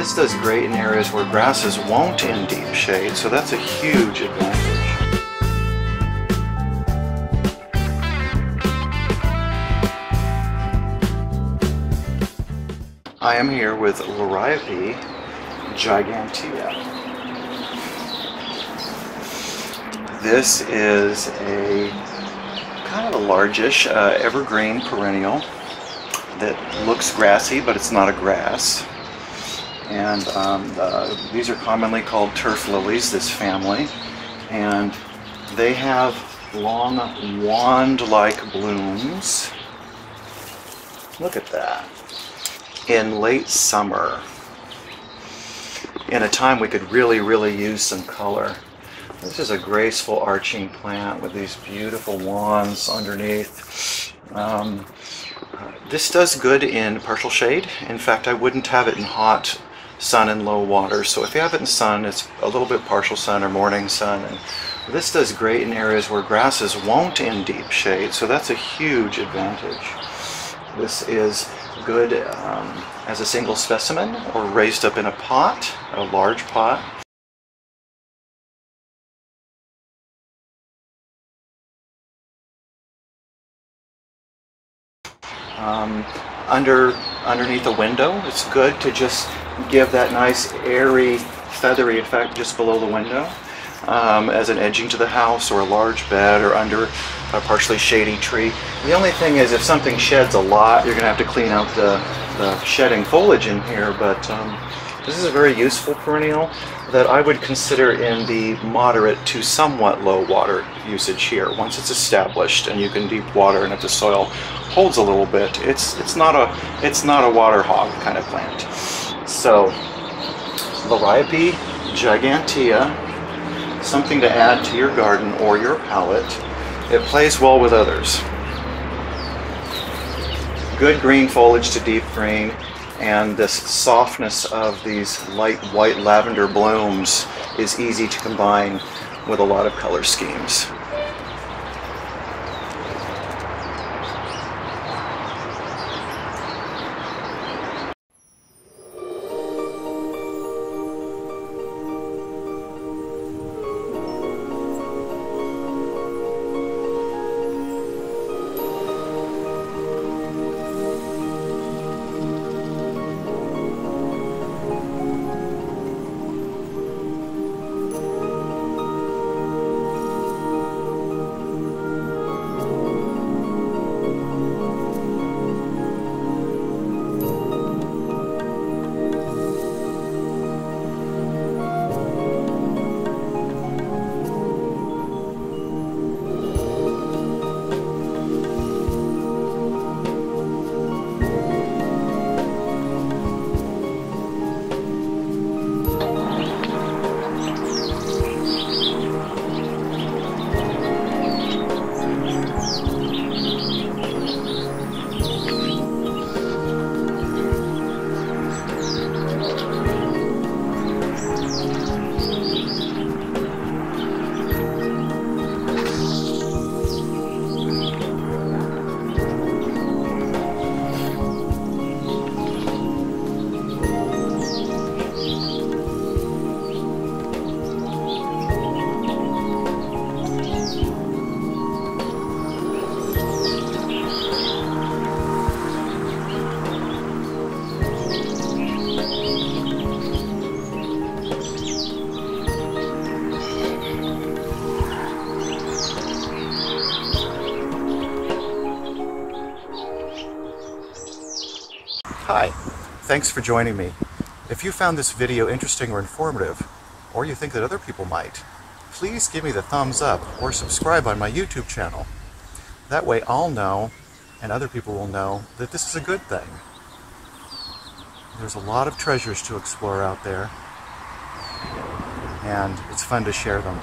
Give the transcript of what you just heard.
This does great in areas where grasses won't in deep shade, so that's a huge advantage. I am here with Liriope gigantea. This is a kind of a largish evergreen perennial that looks grassy, but it's not a grass. And these are commonly called turf lilies, this family, and they have long wand-like blooms. Look at that. In late summer, in a time we could really use some color. This is a graceful arching plant with these beautiful wands underneath. This does good in partial shade. In fact, I wouldn't have it in hot sun and low water. So if you have it in sun, it's a little bit partial sun or morning sun. And this does great in areas where grasses won't in deep shade. So that's a huge advantage. This is good as a single specimen or raised up in a pot, a large pot. Underneath a window, it's good to just give that nice airy, feathery effect just below the window as an edging to the house or a large bed or under a partially shady tree. The only thing is if something sheds a lot, you're going to have to clean out the shedding foliage in here, but this is a very useful perennial that I would consider in the moderate to somewhat low water usage here. Once it's established and you can deep water, and if the soil holds a little bit, it's not a water hog kind of plant. So Liriope gigantea, something to add to your garden or your palette. It plays well with others. Good green foliage to deep green, and this softness of these light white lavender blooms is easy to combine with a lot of color schemes. Hi, thanks for joining me. If you found this video interesting or informative, or you think that other people might, please give me the thumbs up or subscribe on my YouTube channel. That way I'll know, and other people will know, that this is a good thing. There's a lot of treasures to explore out there, and it's fun to share them.